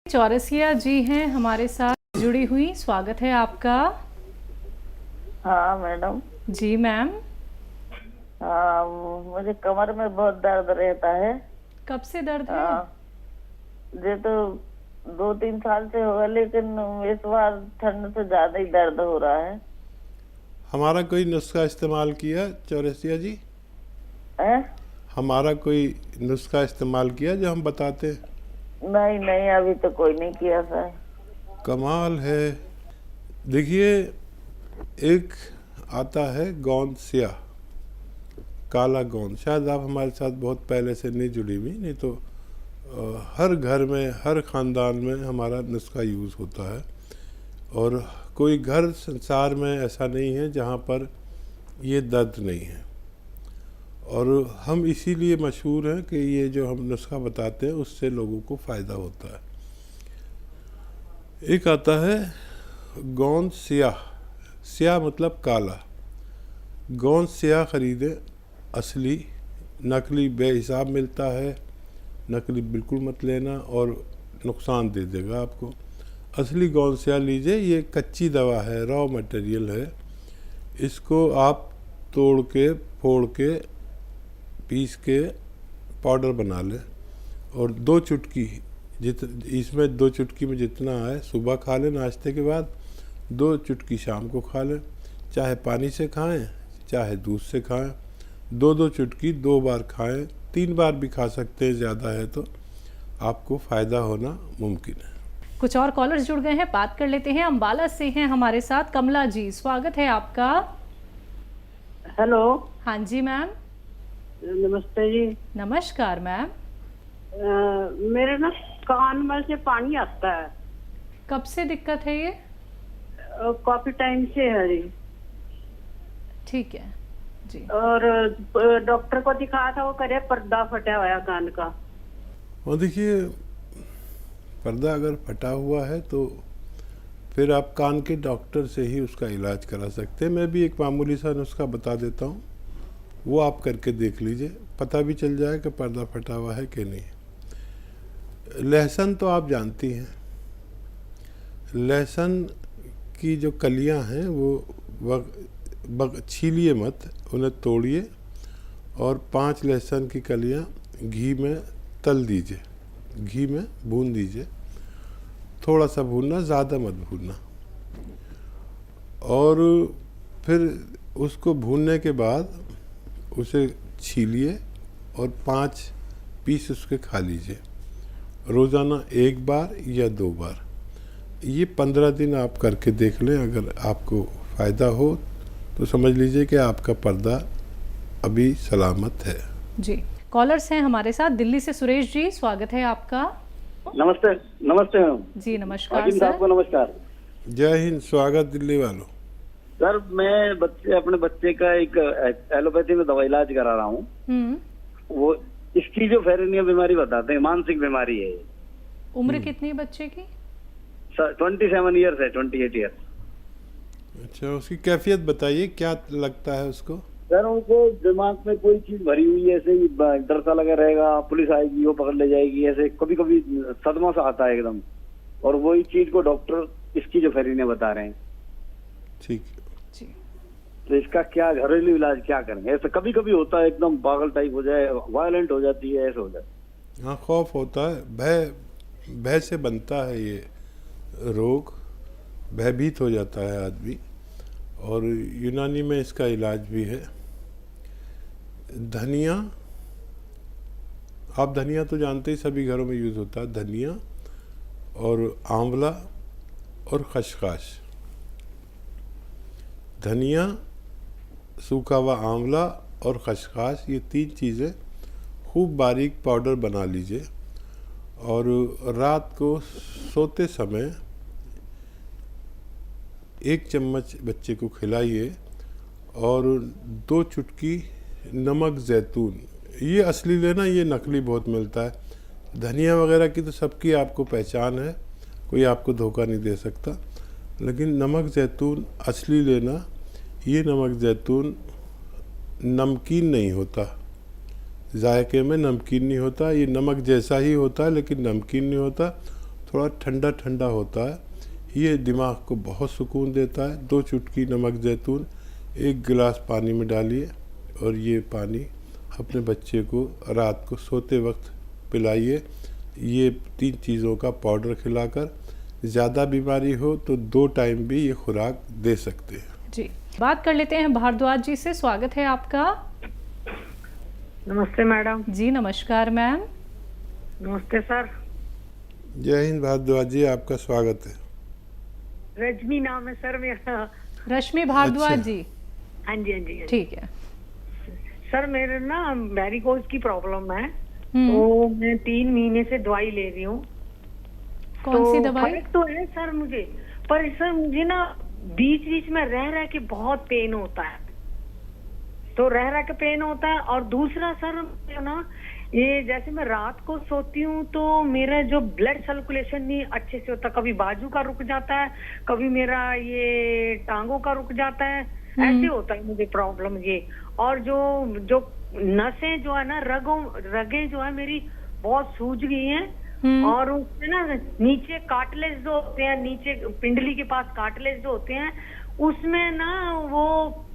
चौरसिया जी हैं हमारे साथ जुड़ी हुई, स्वागत है आपका। हाँ मैडम। जी मैम। हाँ, मुझे कमर में बहुत दर्द रहता है। कब से दर्द है? हाँ, ये तो 2-3 साल से होगा, लेकिन इस बार ठंड से ज्यादा ही दर्द हो रहा है। हमारा कोई नुस्खा इस्तेमाल किया चौरसिया जी? हैं? हमारा कोई नुस्खा इस्तेमाल किया जो हम बताते हैं? नहीं नहीं, अभी तो कोई नहीं किया सर। कमाल है। देखिए, एक आता है गोंद सिया, काला गोंद। शायद आप हमारे साथ बहुत पहले से नहीं जुड़ी हुई, नहीं तो हर घर में, हर ख़ानदान में हमारा नुस्खा यूज़ होता है। और कोई घर संसार में ऐसा नहीं है जहाँ पर ये दर्द नहीं है। और हम इसीलिए मशहूर हैं कि ये जो हम नुस्खा बताते हैं उससे लोगों को फ़ायदा होता है। एक आता है गोंद सियाह। सियाह मतलब काला। गोंद सियाह ख़रीदें, असली। नकली बेहिसाब मिलता है, नकली बिल्कुल मत लेना और नुकसान दे देगा आपको। असली गोंद सियाह लीजिए। ये कच्ची दवा है, रॉ मटेरियल है। इसको आप तोड़ के, फोड़ के, पीस के पाउडर बना लें। और 2 चुटकी, इसमें 2 चुटकी में जितना है सुबह खा लें नाश्ते के बाद, 2 चुटकी शाम को खा लें। चाहे पानी से खाएं, चाहे दूध से खाएं। 2-2 चुटकी 2 बार खाएं, 3 बार भी खा सकते हैं, ज़्यादा है तो आपको फ़ायदा होना मुमकिन है। कुछ और कॉलर्स जुड़ गए हैं, बात कर लेते हैं। अम्बाला से हैं हमारे साथ कमला जी, स्वागत है आपका। हेलो। हाँ जी मैम। नमस्ते जी। नमस्कार मैम। मेरे ना कान में से पानी आता है। कब से दिक्कत है ये? काफी टाइम से है जी। ठीक है जी। और डॉक्टर को दिखाया था, वो करे पर्दा फटा हुआ है कान का। और देखिए, पर्दा अगर फटा हुआ है तो फिर आप कान के डॉक्टर से ही उसका इलाज करा सकते हैं। मैं भी एक मामूली सा नुस्खा बता देता हूँ, वो आप करके देख लीजिए, पता भी चल जाए कि पर्दा फटा हुआ है कि नहीं। लहसुन तो आप जानती हैं। लहसुन की जो कलियां हैं वो छीलिए मत, उन्हें तोड़िए और 5 लहसुन की कलियां घी में तल दीजिए, घी में भून दीजिए। थोड़ा सा भूनना, ज़्यादा मत भूनना। और फिर उसको भूनने के बाद उसे छीलिए और 5 पीस उसके खा लीजिए, रोज़ाना 1 बार या 2 बार। ये 15 दिन आप करके देख लें। अगर आपको फ़ायदा हो तो समझ लीजिए कि आपका पर्दा अभी सलामत है। जी, कॉलर्स हैं हमारे साथ दिल्ली से। सुरेश जी, स्वागत है आपका। नमस्ते। नमस्ते मैम जी नमस्कार हाकिम साहब को नमस्कार। जय हिंद, स्वागत दिल्ली वालों। सर, मैं अपने बच्चे का एक एलोपैथी में दवा इलाज करा रहा हूँ। वो स्किज़ोफ्रेनिया बीमारी बताते हैं, मानसिक बीमारी है। उम्र कितनी है बच्चे की? सर 27 ईयर्स है, 28 ईयर्स। अच्छा, उसकी कैफियत बताइए, क्या लगता है उसको? सर, उनको दिमाग में कोई चीज भरी हुई है, ऐसे ही डर सा लगा रहेगा, पुलिस आएगी वो पकड़ ले जाएगी, ऐसे कभी कभी सदमा सा आता है एकदम। और वही चीज को डॉक्टर स्किज़ोफ्रेनिया बता रहे हैं। ठीक। तो इसका क्या घरेलू इलाज क्या करेंगे? ऐसा कभी कभी होता है, एकदम पागल टाइप हो जाए, वायलेंट हो जाती है, ऐसा हो जाता है। हाँ, खौफ होता है, भय से बनता है ये रोग, भयभीत हो जाता है आदमी। और यूनानी में इसका इलाज भी है। धनिया, आप धनिया तो जानते ही, सभी घरों में यूज़ होता है। धनिया और आंवला और खसखस। धनिया, सूखा हुआ आंवला और खसखस, ये 3 चीज़ें खूब बारीक पाउडर बना लीजिए और रात को सोते समय 1 चम्मच बच्चे को खिलाइए। और 2 चुटकी नमक ज़ैतून, ये असली लेना, ये नकली बहुत मिलता है। धनिया वगैरह की तो सबकी आपको पहचान है, कोई आपको धोखा नहीं दे सकता। लेकिन नमक ज़ैतून असली लेना। ये नमक ज़ैतून नमकीन नहीं होता, जायके में नमकीन नहीं होता, ये नमक जैसा ही होता है लेकिन नमकीन नहीं होता। थोड़ा ठंडा ठंडा होता है। ये दिमाग को बहुत सुकून देता है। 2 चुटकी नमक जैतून 1 गिलास पानी में डालिए और ये पानी अपने बच्चे को रात को सोते वक्त पिलाइए। ये 3 चीज़ों का पाउडर खिलाकर, ज़्यादा बीमारी हो तो 2 टाइम भी ये खुराक दे सकते हैं। जी, बात कर लेते हैं भारद्वाज जी से। स्वागत है आपका। नमस्ते मैडम। जी नमस्कार मैम। नमस्ते सर। जय हिंद भारद्वाज जी, आपका स्वागत है। रजनी नाम है सर मेरा। रश्मि भारद्वाज अच्छा। जी। हाँ जी हाँ जी। ठीक है। सर मेरे ना वेरिकोज की प्रॉब्लम है, तो मैं 3 महीने से दवाई ले रही हूँ। कौन सी तो दवाई? फर्क तो है सर मुझे, पर सर मुझे ना बीच बीच में रह रह के बहुत पेन होता है। तो रह रह के पेन होता है। और दूसरा सर ना, ये जैसे मैं रात को सोती हूँ तो मेरा जो ब्लड सर्कुलेशन नहीं अच्छे से होता, कभी बाजू का रुक जाता है, कभी मेरा ये टांगों का रुक जाता है, ऐसे होता है मुझे प्रॉब्लम ये। और जो जो नसें जो है ना, रगें जो है मेरी बहुत सूज गई हैं। और उसमें ना नीचे कार्टिलेज जो होते हैं, नीचे पिंडली के पास कार्टिलेज जो होते हैं, उसमें ना वो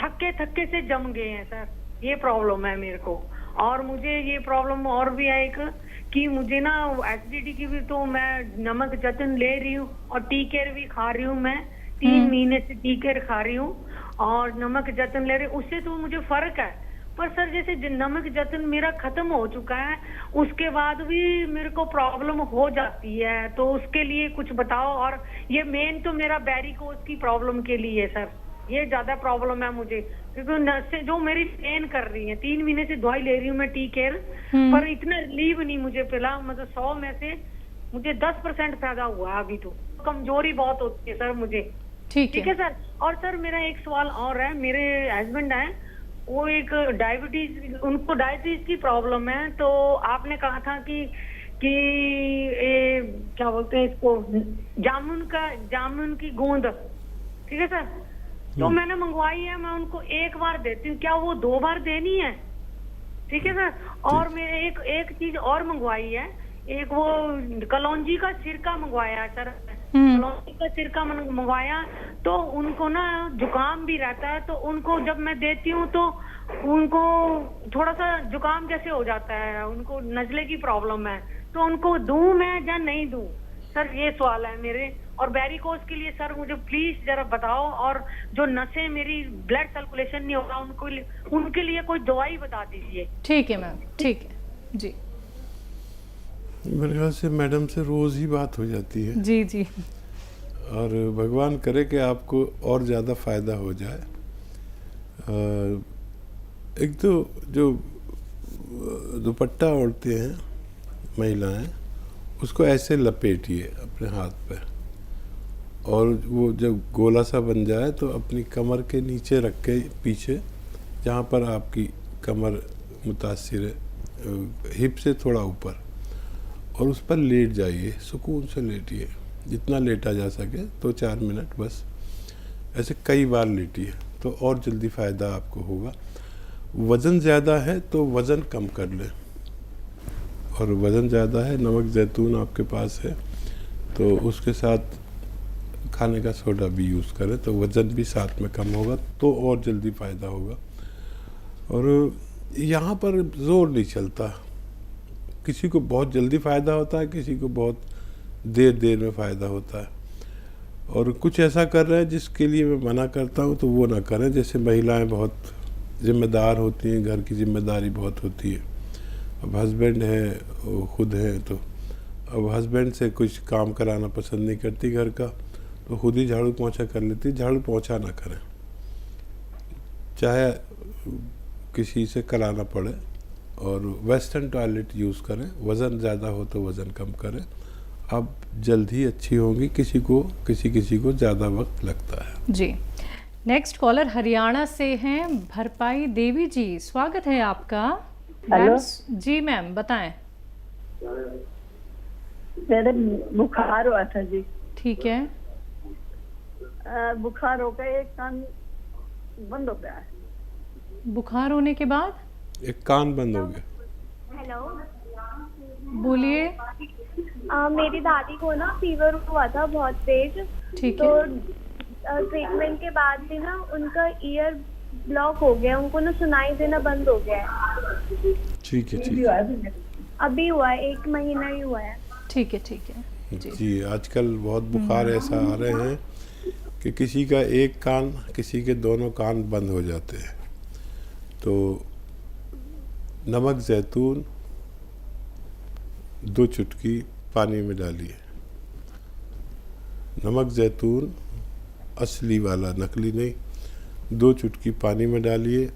थक्के थक्के से जम गए हैं सर। ये प्रॉब्लम है मेरे को। और मुझे ये प्रॉब्लम और भी है एक, कि मुझे ना एसिडिटी की भी, तो मैं नमक जतन ले रही हूँ और टी केयर भी खा रही हूँ। मैं 3 महीने से टी केयर खा रही हूँ और नमक जतन ले रही हूँ, उससे तो मुझे फर्क है। पर सर जैसे नमक जतन मेरा खत्म हो चुका है, उसके बाद भी मेरे को प्रॉब्लम हो जाती है, तो उसके लिए कुछ बताओ। और ये मेन तो मेरा वेरिकोज की प्रॉब्लम के लिए सर, ये ज्यादा प्रॉब्लम है मुझे, क्योंकि नसें जो मेरी पेन कर रही हैं। 3 महीने से दवाई ले रही हूँ मैं टी केयर, पर इतना रिलीव नहीं मुझे मिला। मतलब 100 में से मुझे 10% फायदा हुआ है अभी। तो कमजोरी बहुत होती है सर मुझे। ठीक है सर। और सर मेरा एक सवाल और है। मेरे हस्बैंड है, वो एक उनको डायबिटीज की प्रॉब्लम है। तो आपने कहा था कि क्या बोलते हैं इसको, जामुन की गोंद, ठीक है सर। तो मैंने मंगवाई है, मैं उनको 1 बार देती हूँ, क्या वो 2 बार देनी है? ठीक है सर। और मेरे एक चीज और मंगवाई है, एक वो कलौंजी का सिरका मंगवाया है सर। कलौंजी का सिरका मंगवाया, तो उनको ना जुकाम भी रहता है, तो उनको जब मैं देती हूँ तो उनको थोड़ा सा जुकाम जैसे हो जाता है, उनको नजले की प्रॉब्लम है। तो उनको दूं मैं या नहीं दूं सर, ये सवाल है मेरे। और वेरिकोज के लिए सर मुझे प्लीज जरा बताओ। और जो नसें मेरी ब्लड सर्कुलेशन नहीं हो रहा, उनके लिए कोई दवाई बता दीजिए। ठीक है मैम, ठीक है जी। मेरे ख्याल से मैडम से रोज़ ही बात हो जाती है। जी जी। और भगवान करे कि आपको और ज़्यादा फ़ायदा हो जाए। एक तो जो दुपट्टा ओढ़ते हैं महिलाएं, उसको ऐसे लपेटिए अपने हाथ पे, और वो जब गोला सा बन जाए तो अपनी कमर के नीचे रख के पीछे, जहाँ पर आपकी कमर मुतासिर है, हिप से थोड़ा ऊपर, और उस पर लेट जाइए, सुकून से लेटिए, जितना लेटा जा सके। तो 4 मिनट बस ऐसे कई बार लेटिए, तो और जल्दी फ़ायदा आपको होगा। वज़न ज़्यादा है तो वज़न कम कर लें, और वज़न ज़्यादा है, नमक जैतून आपके पास है तो उसके साथ खाने का सोडा भी यूज़ करें, तो वज़न भी साथ में कम होगा, तो और जल्दी फ़ायदा होगा। और यहाँ पर ज़ोर नहीं चलता, किसी को बहुत जल्दी फ़ायदा होता है, किसी को बहुत देर में फ़ायदा होता है। और कुछ ऐसा कर रहे हैं जिसके लिए मैं मना करता हूँ, तो वो ना करें। जैसे महिलाएं बहुत ज़िम्मेदार होती हैं, घर की जिम्मेदारी बहुत होती है। अब हस्बैंड है, खुद है, तो अब हस्बैंड से कुछ काम कराना पसंद नहीं करती घर का, तो खुद ही झाड़ू पोंछा कर लेती। झाड़ू पोंछा ना करें, चाहे किसी से कराना पड़े, और वेस्टर्न टॉयलेट यूज़ करें। वज़न ज़्यादा हो तो वज़न कम करें, अब जल्द ही अच्छी होंगी। किसी को ज़्यादा वक्त लगता है। जी। नेक्स्ट कॉलर हरियाणा से हैं भरपाई देवी जी, स्वागत है आपका। हेलो जी मैम बताएं। मेरे बुखार हुआ था जी। ठीक है। बुखार हो गया, एक कान बंद हो गया है। बुखार होने के बाद एक कान बंद हो गया। बोलिए। मेरी दादी को ना फीवर हुआ था बहुत तेज। ठीक तो है। ट्रीटमेंट के बाद भी ना उनका ईयर ब्लॉक हो गया, उनको ना सुनाई देना बंद हो गया है। ठीक है, ठीक है अभी हुआ है, 1 महीना ही हुआ है। ठीक है, ठीक है जी। जी। आजकल बहुत बुखार ऐसा आ रहे हैं कि किसी का एक कान, किसी के दोनों कान बंद हो जाते हैं। तो नमक जैतून 2 चुटकी पानी में डालिए। नमक जैतून असली वाला, नकली नहीं, 2 चुटकी पानी में डालिए।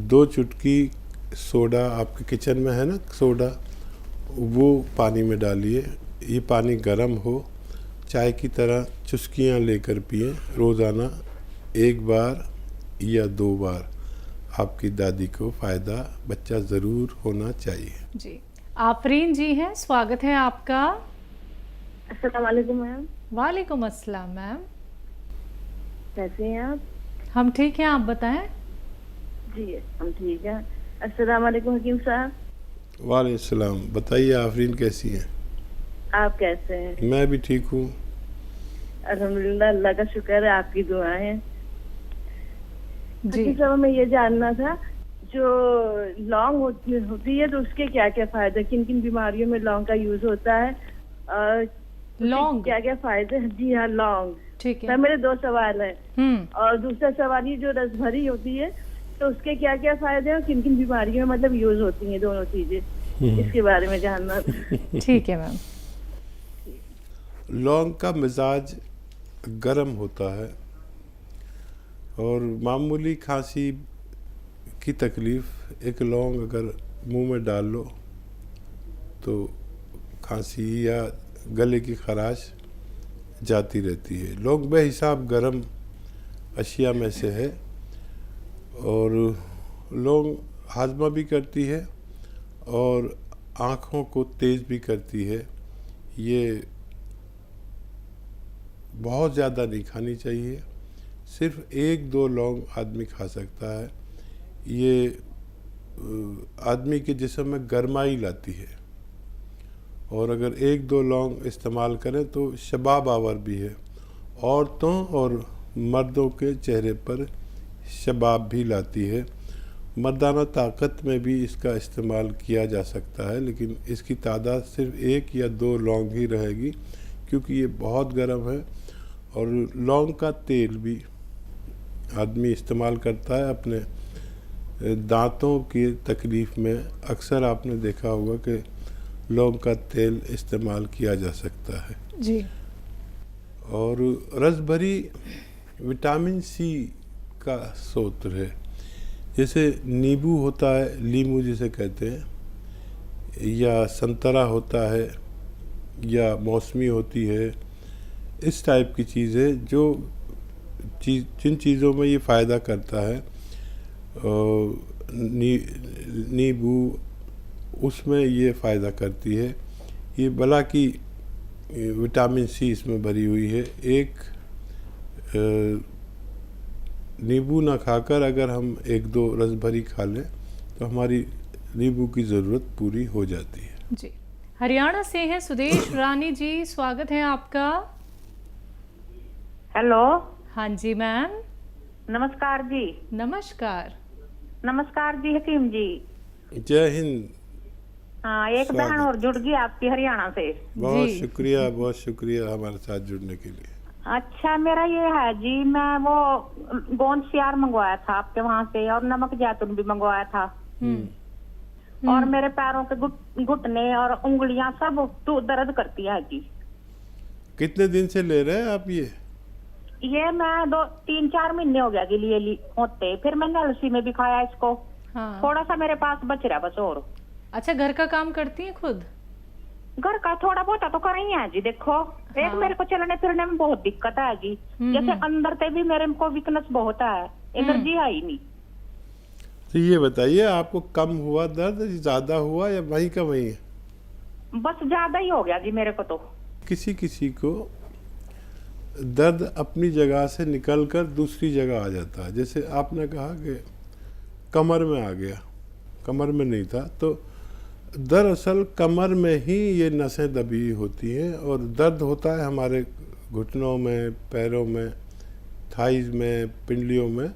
2 चुटकी सोडा, आपके किचन में है ना सोडा, वो पानी में डालिए। ये पानी गर्म हो, चाय की तरह चुस्कियाँ लेकर पिएं रोज़ाना 1 बार या 2 बार। आपकी दादी को फ़ायदा बच्चा ज़रूर होना चाहिए। जी। आफरीन जी हैं, स्वागत है आपका। अस्सलाम वालेकुम मैम। वालेकुम अस्सलाम मैम। कैसे हैं आप? हम ठीक हैं, आप बताएं। जी हम ठीक हैं। अस्सलाम वालेकुम हकीम साहब। वालेकुम सलाम। बताइए आफरीन कैसी हैं? आप कैसे हैं? मैं भी ठीक हूँ। अल्हम्दुलिल्लाह, अल्लाह का शुक्र है, आपकी दुआएं। जी। हकीम साहब मैं ये जानना था, जो लौंग होती है तो उसके क्या क्या फायदे, किन किन बीमारियों में लौंग का यूज होता है? लौंग? क्या क्या फायदे? जी हाँ, लौंग। ठीक सर है। मेरे 2 सवाल है। और दूसरा सवाल ये, जो रसभरी होती है तो उसके क्या क्या फायदे हैं और किन किन बीमारियों में मतलब यूज होती हैं दोनों चीजें, इसके बारे में जानना था। ठीक है मैम। लौंग का मिजाज गर्म होता है और मामूली खांसी की तकलीफ़, एक लौंग अगर मुंह में डाल लो तो खांसी या गले की खराश जाती रहती है। लौंग बेहिसाब गर्म अशिया में से है और लौंग हाजमा भी करती है और आँखों को तेज़ भी करती है। ये बहुत ज़्यादा नहीं खानी चाहिए, सिर्फ 1-2 लौंग आदमी खा सकता है। ये आदमी के जिस्म में गर्माई लाती है और अगर 1-2 लौंग इस्तेमाल करें तो शबाब आवर भी है। औरतों और मर्दों के चेहरे पर शबाब भी लाती है। मर्दाना ताकत में भी इसका इस्तेमाल किया जा सकता है, लेकिन इसकी तादाद सिर्फ 1 या 2 लौंग ही रहेगी क्योंकि ये बहुत गर्म है। और लौंग का तेल भी आदमी इस्तेमाल करता है अपने दांतों की तकलीफ़ में। अक्सर आपने देखा होगा कि लौंग का तेल इस्तेमाल किया जा सकता है। जी। और रसभरी विटामिन सी का स्रोत है। जैसे नींबू होता है, लीमू जिसे कहते हैं, या संतरा होता है या मौसमी होती है, इस टाइप की चीज़ें जो जिन चीज़ों में ये फ़ायदा करता है, नींबू उसमें ये फ़ायदा करती है। ये भला की विटामिन सी इसमें भरी हुई है। एक नींबू ना खाकर अगर हम 1-2 रसभरी खा लें तो हमारी नींबू की ज़रूरत पूरी हो जाती है। जी। हरियाणा से हैं सुदेश रानी जी, स्वागत है आपका। हेलो। हाँ जी मैम। नमस्कार जी। नमस्कार। नमस्कार जी हकीम जी। जय हिंद। हाँ, एक बहन और जुड़ गई आपकी हरियाणा से। बहुत शुक्रिया, बहुत शुक्रिया हमारे साथ जुड़ने के लिए। अच्छा, मेरा ये है जी, मैं वो गोंद सियार मंगवाया था आपके वहाँ से और नमक जैतून भी मंगवाया था। और मेरे पैरों के घुटने और उंगलियां सब तो दर्द करती है जी। कितने दिन से ले रहे हैं आप ये मैं 3-4 महीने हो गया जी लिए होते। फिर मैंने अलसी में भी खाया इसको। हाँ। थोड़ा सा मेरे पास बच रहा बस। और अच्छा, घर का काम करती हैं खुद? घर का थोड़ा बहुत तो कर ही है जी। देखो एक मेरे को चलने फिरने में बहुत दिक्कत है जी। जैसे अंदर से भी मेरे को वीकनेस बहुत है, एनर्जी है ही नहीं। तो ये बताइए, आपको कम हुआ दर्द, ज्यादा हुआ या वही का वही है? बस ज्यादा ही हो गया जी मेरे को तो। किसी किसी को दर्द अपनी जगह से निकलकर दूसरी जगह आ जाता है। जैसे आपने कहा कि कमर में आ गया, कमर में नहीं था, तो दरअसल कमर में ही ये नसें दबी होती हैं और दर्द होता है हमारे घुटनों में, पैरों में, थाइज में, पिंडलियों में,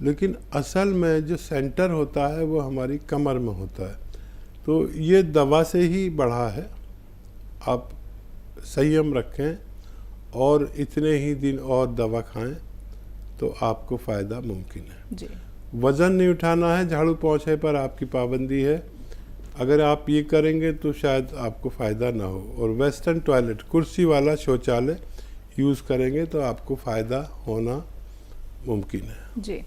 लेकिन असल में जो सेंटर होता है वो हमारी कमर में होता है। तो ये दवा से ही बढ़ा है। आप संयम रखें और इतने ही दिन और दवा खाएं तो आपको फ़ायदा मुमकिन है। जी। वज़न नहीं उठाना है, झाड़ू पोंछे पर आपकी पाबंदी है। अगर आप ये करेंगे तो शायद आपको फ़ायदा ना हो। और वेस्टर्न टॉयलेट, कुर्सी वाला शौचालय यूज़ करेंगे तो आपको फ़ायदा होना मुमकिन है। जी।